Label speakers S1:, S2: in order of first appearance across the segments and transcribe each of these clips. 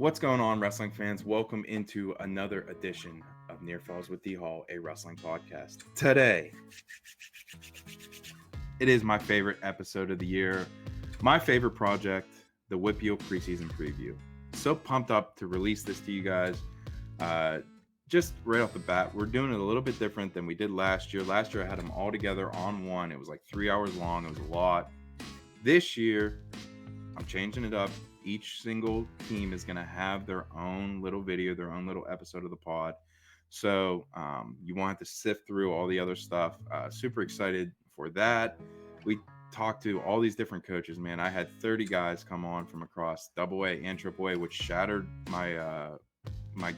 S1: What's going on, wrestling fans? Welcome into another edition of Near Falls with D Hall, a wrestling podcast. Today, it is my favorite episode of the year, my favorite project, the WPIAL Preseason Preview. So pumped up to release this to you guys. Just right off the bat, we're doing it a little bit different than we did last year. Last year, I had them all together on one. It was like 3 hours long. It was a lot. This year, I'm changing it up. Each single team is going to have their own little video, their own little episode of the pod. So you won't have to sift through all the other stuff. Super excited for that. We talked to all these different coaches, man. I had 30 guys come on from across AA and AAA, which shattered my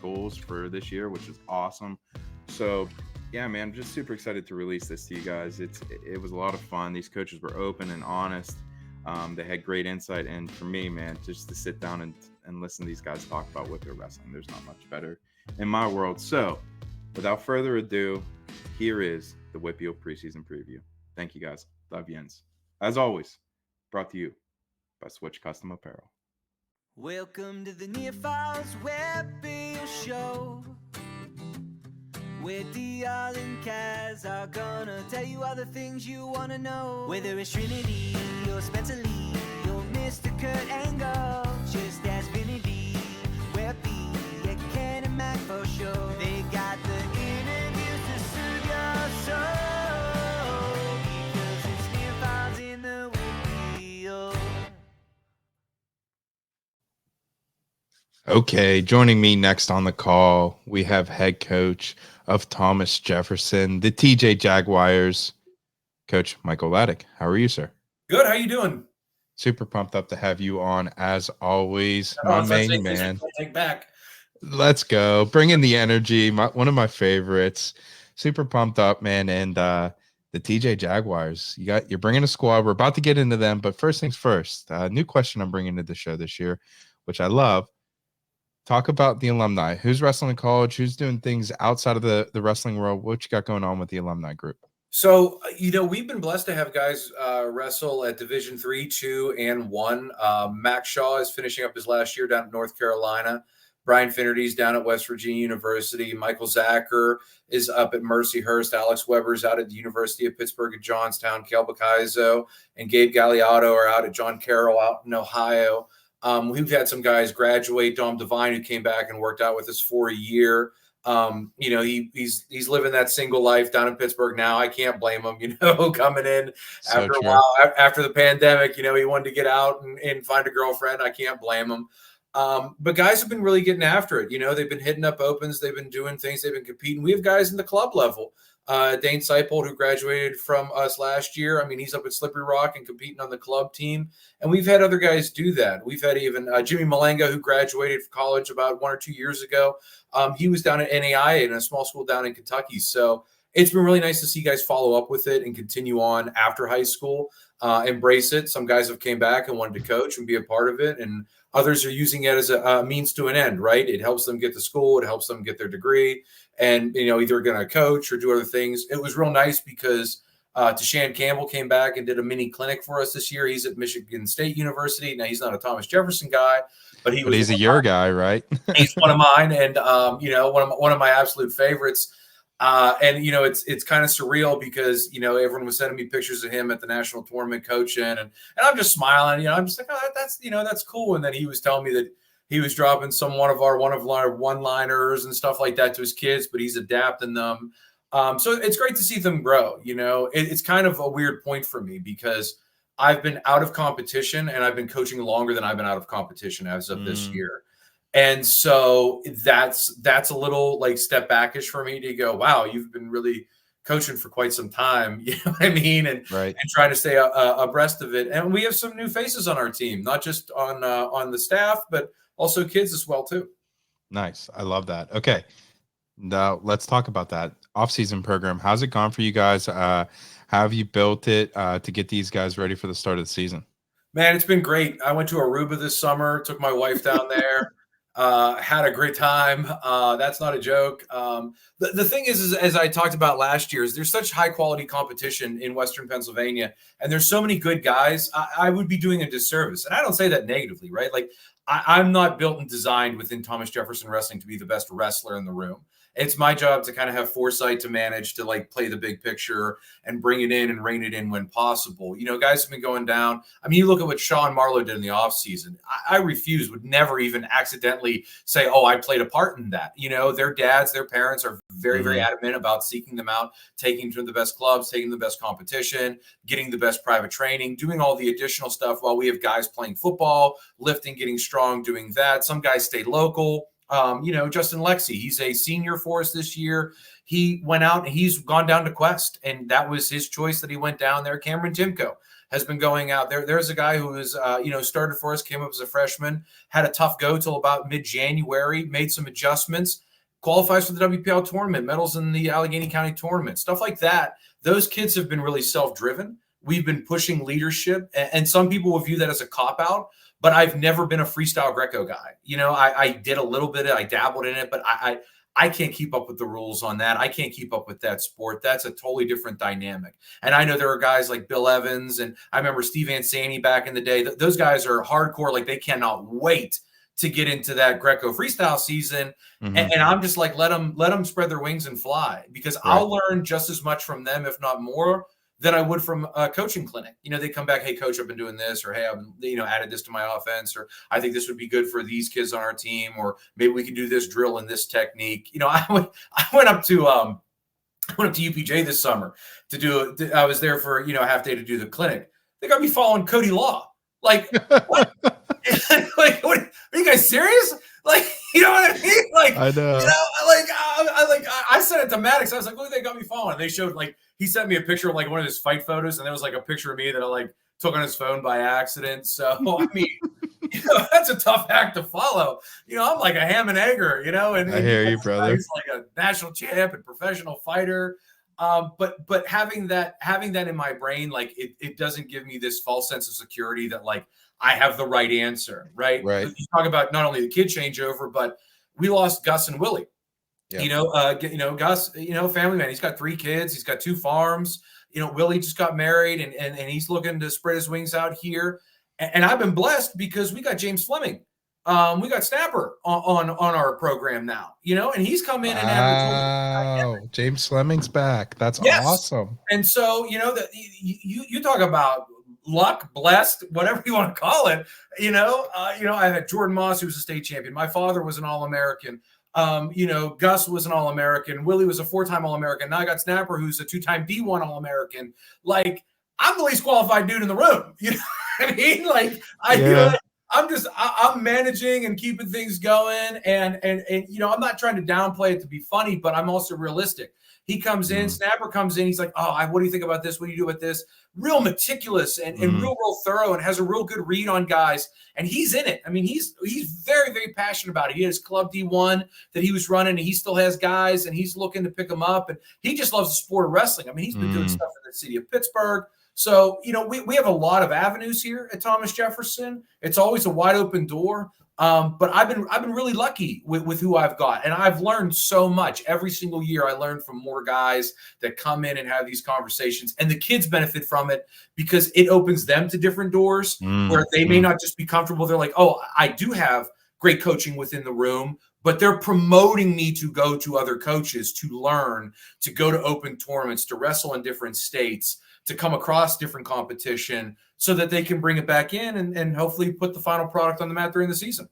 S1: goals for this year, which is awesome. So yeah, man, I'm just super excited to release this to you guys. It was a lot of fun. These coaches were open and honest. They had great insight, and for me, man, just to sit down and listen to these guys talk about what they're wrestling, there's not much better in my world. So without further ado, here is the WPIAL Preseason Preview. Thank you, guys. Love Jens. As always, brought to you by Switch Custom Apparel.
S2: Welcome to the Near Falls WPIAL Show, where Dial and Kaz are gonna tell you all the things you wanna know. Whether it's Trinity or Spencer Lee or Mr. Kurt Angle, just ask Vinny D. WPIAL Ken and Mac for sure. They got the interviews to suit your soul, because it's Near Falls in the WPIAL.
S1: Okay, joining me next on the call, we have head coach of Thomas Jefferson, the TJ Jaguars, Coach Michael Laddick. How are you, sir?
S3: Good. How you doing?
S1: Super pumped up to have you on, as always. My main man.
S3: Take back.
S1: Let's go. Bring in the energy. One of my favorites. Super pumped up, man. And the TJ Jaguars, you're bringing a squad. We're about to get into them, but first things first. New question I'm bringing to the show this year, which I love. Talk about the alumni. Who's wrestling in college? Who's doing things outside of the wrestling world? What you got going on with the alumni group?
S3: So, we've been blessed to have guys wrestle at Division 3, 2, and 1. Max Shaw is finishing up his last year down at North Carolina. Brian Finnerty's down at West Virginia University. Michael Zacher is up at Mercyhurst. Alex Weber's out at the University of Pittsburgh at Johnstown. Kel Bacaizo and Gabe Galliotto are out at John Carroll out in Ohio. We've had some guys graduate. Dom Devine, who came back and worked out with us for a year. He's living that single life down in Pittsburgh now. I can't blame him, coming in after a while, after the pandemic, he wanted to get out and find a girlfriend. I can't blame him. But guys have been really getting after it. They've been hitting up opens. They've been doing things. They've been competing. We have guys in the club level. Dane Seipold, who graduated from us last year. I mean, he's up at Slippery Rock and competing on the club team. And we've had other guys do that. We've had even Jimmy Malenga, who graduated from college about 1 or 2 years ago. He was down at NAIA in a small school down in Kentucky. So it's been really nice to see guys follow up with it and continue on after high school, embrace it. Some guys have came back and wanted to coach and be a part of it. And others are using it as a means to an end, right? It helps them get to school. It helps them get their degree and, either going to coach or do other things. It was real nice because Tashan Campbell came back and did a mini clinic for us this year. He's at Michigan State University. Now, he's not a Thomas Jefferson guy, but he's
S1: a your guy, right?
S3: He's one of mine. And, one of my absolute favorites. It's kind of surreal because, everyone was sending me pictures of him at the national tournament coaching and I'm just smiling, I'm just like, oh, that's cool. And then he was telling me that he was dropping one of our one-liners and stuff like that to his kids, but he's adapting them. So it's great to see them grow. It's kind of a weird point for me because I've been out of competition and I've been coaching longer than I've been out of competition as of this year. And so that's a little like step backish for me to go, wow, you've been really coaching for quite some time. You know what I mean? And trying to stay abreast of it. And we have some new faces on our team, not just on the staff, but also kids as well too.
S1: Nice. I love that. Okay. Now let's talk about that off-season program. How's it gone for you guys? How have you built it to get these guys ready for the start of the season?
S3: Man, it's been great. I went to Aruba this summer, took my wife down there. Had a great time. That's not a joke. The thing is, as I talked about last year, is there's such high quality competition in Western Pennsylvania, and there's so many good guys. I would be doing a disservice, and I don't say that negatively, right? Like I'm not built and designed within Thomas Jefferson Wrestling to be the best wrestler in the room. It's my job to kind of have foresight to manage, to like play the big picture and bring it in and rein it in when possible. Guys have been going down. I mean, you look at what Sean Marlowe did in the offseason. I refuse, would never even accidentally say, oh, I played a part in that. Their dads, their parents are very, very adamant about seeking them out, taking them to the best clubs, taking the best competition, getting the best private training, doing all the additional stuff while we have guys playing football, lifting, getting strong, doing that. Some guys stay local. Justin Lexi, he's a senior for us this year. He went out and he's gone down to Quest, and that was his choice that he went down there. Cameron Timko has been going out there. There's a guy who was, started for us, came up as a freshman, had a tough go till about mid-January, made some adjustments, qualifies for the WPIAL tournament, medals in the Allegheny County tournament, stuff like that. Those kids have been really self-driven. We've been pushing leadership, and some people will view that as a cop-out. But I've never been a freestyle Greco guy. I did a little bit, I dabbled in it, but I can't keep up with the rules on that. I can't keep up with that sport. That's a totally different dynamic. And I know there are guys like Bill Evans, and I remember Steve Ansani back in the day. Those guys are hardcore. Like, they cannot wait to get into that Greco freestyle season. And I'm just like, let them spread their wings and fly, because I'll learn just as much from them, if not more, than I would from a coaching clinic. They come back, hey, coach, I've been doing this, or hey, I've added this to my offense, or I think this would be good for these kids on our team, or maybe we could do this drill and this technique. I went up to UPJ this summer I was there for a half day to do the clinic. They got me following Cody Law. Like, what? Like, what? Are you guys serious? Like, you know what I mean? Like,
S4: I know.
S3: I sent it to Maddox. I was like, look, they got me following. They showed, like, he sent me a picture of like one of his fight photos, and there was like a picture of me that I like took on his phone by accident. So I mean, that's a tough act to follow. I'm like a ham and egger, and
S4: I hear you, brother.
S3: He's like a national champ and professional fighter. But having that in my brain, like it doesn't give me this false sense of security that like I have the right answer, right?
S4: Right.
S3: You talk about not only the kid changeover, but we lost Gus and Willie. Yeah. Gus, family man, he's got 3 kids. He's got 2 farms. Willie just got married and he's looking to spread his wings out here. And I've been blessed because we got James Fleming. We got Snapper on our program now, and he's come in and
S4: averaged. James Fleming's back. That's awesome.
S3: And so, you talk about luck, blessed, whatever you want to call it. I had Jordan Moss, who was a state champion. My father was an All-American. Gus was an All-American. Willie was a 4-time All-American. Now I got Snapper, who's a 2-time D1 All-American. Like, I'm the least qualified dude in the room. You know what I mean? Like, I'm managing and keeping things going. And I'm not trying to downplay it to be funny, but I'm also realistic. He comes in, Snapper comes in. He's like, oh, what do you think about this? What do you do with this? Real meticulous and real thorough, and has a real good read on guys. And he's in it. I mean, he's very, very passionate about it. He has Club D1 that he was running, and he still has guys, and he's looking to pick them up. And he just loves the sport of wrestling. I mean, he's been doing stuff in the city of Pittsburgh. So, we have a lot of avenues here at Thomas Jefferson. It's always a wide open door. But I've been really lucky with who I've got, and I've learned so much every single year. I learn from more guys that come in and have these conversations, and the kids benefit from it because it opens them to different doors where they may not just be comfortable. They're like, oh, I do have great coaching within the room, but they're promoting me to go to other coaches, to learn, to go to open tournaments, to wrestle in different states, to come across different competition so that they can bring it back in and hopefully put the final product on the mat during the season.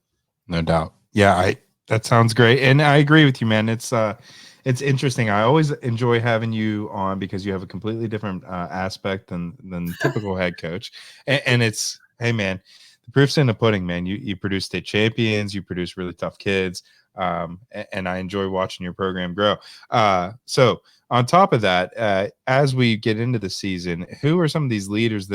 S4: No doubt. Yeah, that sounds great. And I agree with you, man. It's interesting. I always enjoy having you on because you have a completely different aspect than typical head coach. And it's, hey, man, the proof's in the pudding, man. You produce state champions, you produce really tough kids. And I enjoy watching your program grow. So on top of that, as we get into the season, who are some of these leaders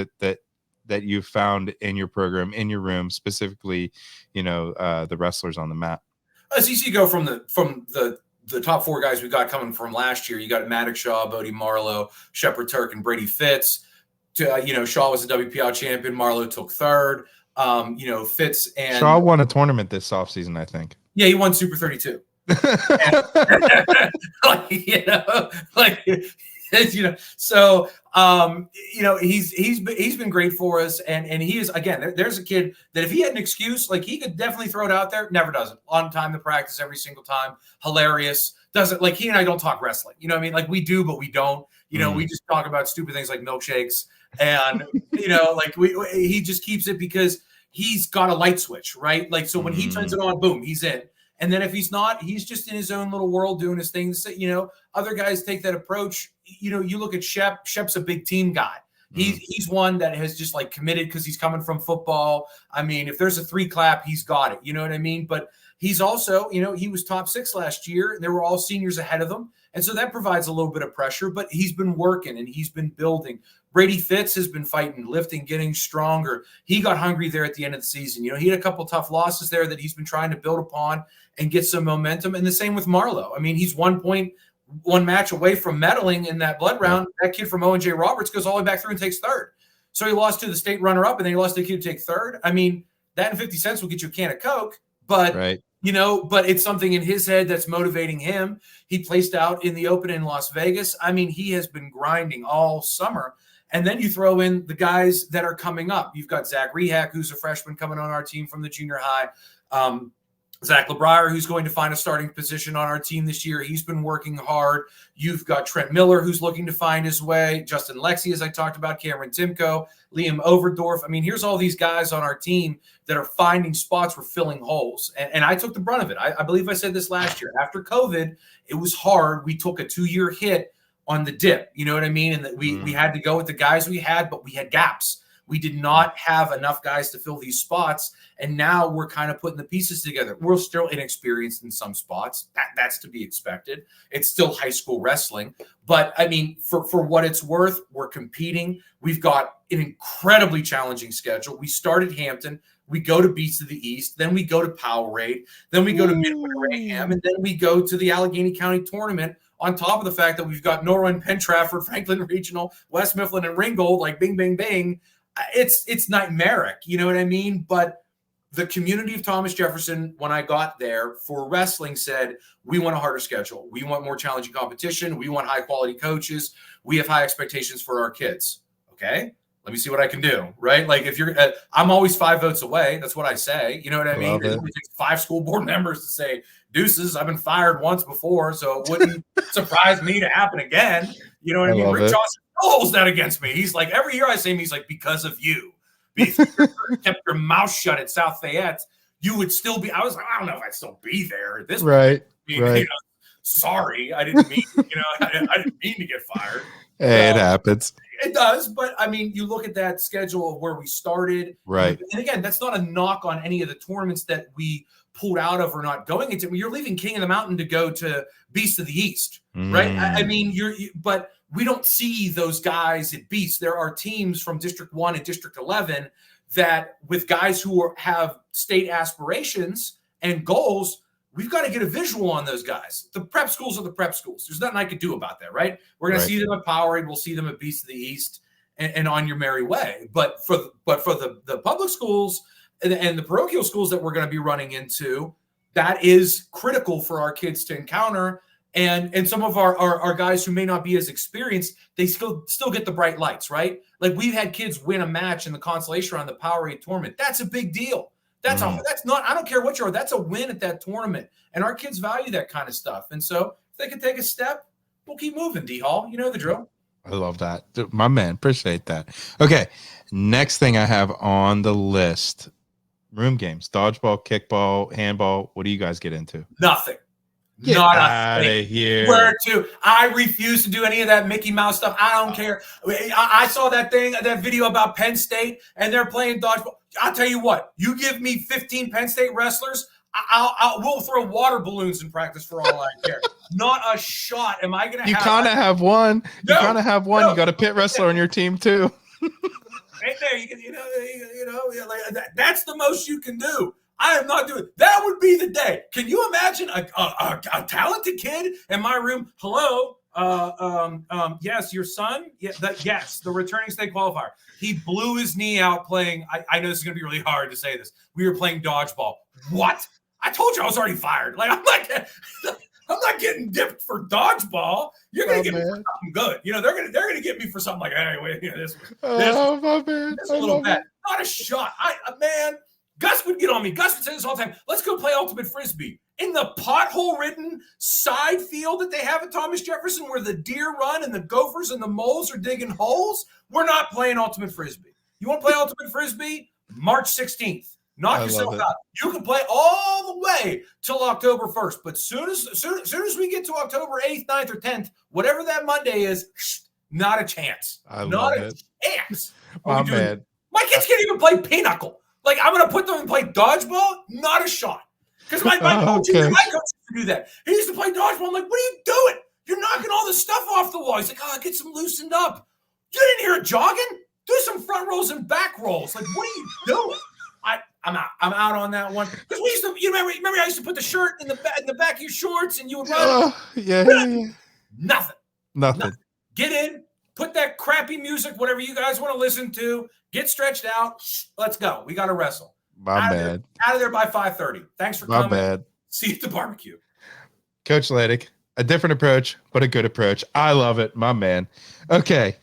S4: that you've found in your program, in your room, specifically, the wrestlers on the mat?
S3: It's easy to go from the top 4 guys we got coming from last year. You got Maddox Shaw, Bodie Marlowe, Shepard Turk, and Brady Fitz. Shaw was a WPIAL champion. Marlowe took 3rd. Fitz and
S4: Shaw won a tournament this offseason, I think.
S3: Yeah, he won Super 32. So he's been great for us, and he is, again, there's a kid that if he had an excuse, like, he could definitely throw it out there. Never does it. On time to practice every single time. Hilarious. Doesn't, like, he and I don't talk wrestling. You know what I mean? Like, we do, but we don't. We just talk about stupid things like milkshakes, and he just keeps it because he's got a light switch, right? Like, so when he turns it on, boom, he's in. And then if he's not, he's just in his own little world doing his things. Other guys take that approach. You look at Shep. Shep's a big team guy. He's one that has just, like, committed because he's coming from football. I mean, if there's a 3 clap, he's got it. You know what I mean? But he's also, he was top 6 last year. There were all seniors ahead of him. And so that provides a little bit of pressure, but he's been working and he's been building. Brady Fitz has been fighting, lifting, getting stronger. He got hungry there at the end of the season. He had a couple tough losses there that he's been trying to build upon and get some momentum. And the same with Marlowe. I mean, he's 1 match away from medaling in that blood round. That kid from Owen J. Roberts goes all the way back through and takes 3rd. So he lost to the state runner-up, and then he lost to a kid to take 3rd. I mean, that and 50 cents will get you a can of Coke, but
S4: right.
S3: But it's something in his head that's motivating him. He placed out in the Open in Las Vegas. I mean, he has been grinding all summer. And then you throw in the guys that are coming up. You've got Zach Rehak, who's a freshman coming on our team from the junior high. Zach LeBrier, who's going to find a starting position on our team this year. He's been working hard. You've got Trent Miller, who's looking to find his way. Justin Lexi, as I talked about, Cameron Timko, Liam Overdorf. I mean, here's all these guys on our team that are finding spots for filling holes. And I took the brunt of it. I believe I said this last year. After COVID, it was hard. We took a 2-year hit on the dip. You know what I mean? And that we had to go with the guys we had, but we had gaps. We did not have enough guys to fill these spots. And now we're kind of putting the pieces together. We're still inexperienced in some spots. That's to be expected. It's still high school wrestling. But, I mean, for what it's worth, we're competing. We've got an incredibly challenging schedule. We start at Hampton. We go to Beats of the East. Then we go to Powerade. Then we go to Midway Raham. And then we go to the Allegheny County Tournament, on top of the fact that we've got Norwin, Penn Trafford, Franklin Regional, West Mifflin, and Ringgold, like bing, bing, bing. It's nightmaric, you know what I mean? But the community of Thomas Jefferson, when I got there for wrestling, said, we want a harder schedule. We want more challenging competition. We want high-quality coaches. We have high expectations for our kids. Okay, let me see what I can do, right? Like, if you're I'm always 5 votes away. That's what I say. You know what I mean? It takes 5 school board members to say, deuces, I've been fired once before, so it wouldn't surprise me to happen again. You know what I mean? Rick Johnson holds that against me. He's like, every year I say, he's like, because of you. If you kept your mouth shut at South Fayette, you would still be. I was like, I don't know if I'd still be there at this point. Right. Sorry, I didn't mean. I didn't mean to get fired.
S4: Hey, it happens.
S3: It does, but I mean, you look at that schedule of where we started,
S4: right?
S3: And again, that's not a knock on any of the tournaments that we pulled out of or not going into. You're leaving King of the Mountain to go to Beast of the East, right? I mean, but we don't see those guys at Beast. There are teams from District 1 and District 11 that, with guys who have state aspirations and goals, we've got to get a visual on those guys. The prep schools are the prep schools. There's nothing I could do about that, right? We're going to see them at Powerade. We'll see them at Beast of the East and on your merry way. But for the public schools and the parochial schools that we're going to be running into, that is critical for our kids to encounter. And some of our guys who may not be as experienced, they still get the bright lights, right? Like, we've had kids win a match in the consolation round, the Powerade tournament. That's a big deal. That's not, I don't care what you are, that's a win at that tournament. And our kids value that kind of stuff. And so if they can take a step, we'll keep moving, D-Hall. You know the drill.
S4: I love that. My man, appreciate that. Okay, next thing I have on the list, room games, dodgeball, kickball, handball. What do you guys get into?
S3: Nothing.
S4: Get
S3: not
S4: out of here.
S3: Where to? I refuse to do any of that Mickey Mouse stuff. I don't care. I saw that video about Penn State, and they're playing dodgeball. I'll tell you what. You give me 15 Penn State wrestlers, we'll throw water balloons in practice for all I care. Not a shot. Am I going to?
S4: You kind of have one.
S3: No,
S4: you kind of have one. No. You got a pit wrestler on your team too.
S3: Right there, you know, like, that's the most you can do. I am not doing. That would be the day. Can you imagine a talented kid in my room? Hello, yes, your son. Yes, the returning state qualifier. He blew his knee out playing. I know this is going to be really hard to say this. We were playing dodgeball. What? I told you I was already fired. Like, I'm like, I'm not getting dipped for dodgeball. You're gonna get me for something good. You know, they're gonna get me for something like, hey, wait, you know, this
S4: my man.
S3: this a little bad. Not a shot. Man, Gus would get on me. Gus would say this all the time. Let's go play ultimate frisbee in the pothole-ridden side field that they have at Thomas Jefferson, where the deer run and the gophers and the moles are digging holes. We're not playing ultimate frisbee. You want to play ultimate frisbee? March 16th. Knock yourself out. You can play all the way till October 1st. But soon as we get to October 8th, 9th, or 10th, whatever that Monday is, not a chance. Not a chance.
S4: My man.
S3: My kids can't even play pinochle. Like, I'm going to put them and play dodgeball? Not a shot. Because my coach used to do that. He used to play dodgeball. I'm like, what are you doing? You're knocking all the stuff off the wall. He's like, get some loosened up. You didn't hear it jogging? Do some front rolls and back rolls. Like, what are you doing? I'm out. I'm out on that one. Because we used to, you remember I used to put the shirt in the back of your shorts and you would run. Nothing. Get in, put that crappy music, whatever you guys want to listen to, get stretched out. Let's go. We got to wrestle.
S4: My bad.
S3: Out of there by 5:30. Thanks for coming.
S4: My bad.
S3: See you at the barbecue.
S4: Coach Ledick, a different approach, but a good approach. I love it, my man. Okay.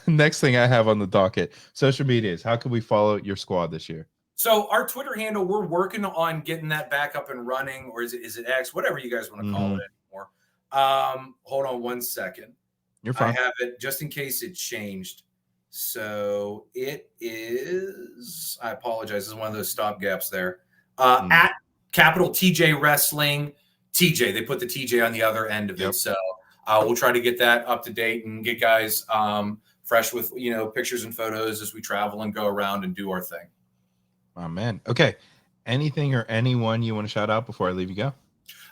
S4: Next thing I have on the docket, social medias. How can we follow your squad this year?
S3: So our Twitter handle, we're working on getting that back up and running, or is it X, whatever you guys want to call it anymore. Hold on one second.
S4: You're fine.
S3: I have it just in case it changed. So it is, I apologize. This is one of those stop gaps there. At capital TJ Wrestling. TJ, they put the TJ on the other end of it. So we'll try to get that up to date and get guys fresh with, pictures and photos as we travel and go around and do our thing.
S4: Oh, man. Okay. Anything or anyone you want to shout out before I leave you go?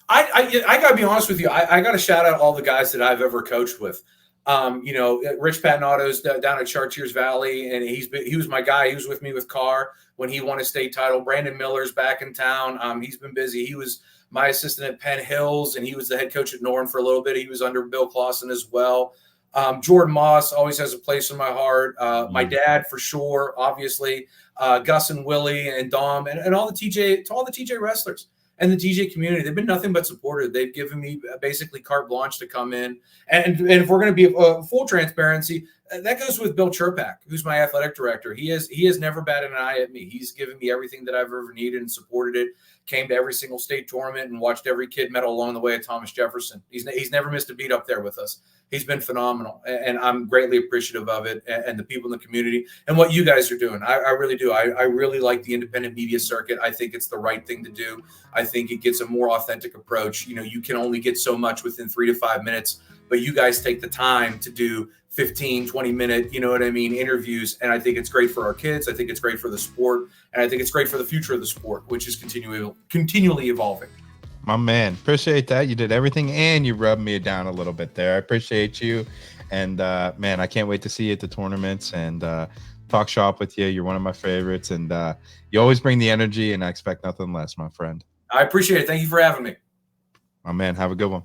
S3: I got to be honest with you. I got to shout out all the guys that I've ever coached with. Rich Patinato's down at Chartiers Valley, and he was my guy. He was with me with Carr when he won a state title. Brandon Miller's back in town. He's been busy. He was my assistant at Penn Hills, and he was the head coach at Norton for a little bit. He was under Bill Clausen as well. Jordan Moss always has a place in my heart. My dad, for sure, obviously. Gus and Willie and Dom and all the TJ wrestlers and the TJ community. They've been nothing but supportive. They've given me basically carte blanche to come in. And if we're going to be full transparency, that goes with Bill Chirpak, who's my athletic director. He has never batted an eye at me. He's given me everything that I've ever needed and supported it. Came to every single state tournament and watched every kid medal along the way at Thomas Jefferson. He's never missed a beat up there with us. He's been phenomenal, and I'm greatly appreciative of it and the people in the community and what you guys are doing. I really do. I really like the independent media circuit. I think it's the right thing to do. I think it gets a more authentic approach. You can only get so much within 3 to 5 minutes, but you guys take the time to do 15, 20-minute, interviews. And I think it's great for our kids. I think it's great for the sport. And I think it's great for the future of the sport, which is continually evolving.
S4: My man, appreciate that. You did everything and you rubbed me down a little bit there. I appreciate you. And man, I can't wait to see you at the tournaments and talk shop with you. You're one of my favorites. And you always bring the energy and I expect nothing less, my friend.
S3: I appreciate it. Thank you for having me.
S4: My man, have a good one.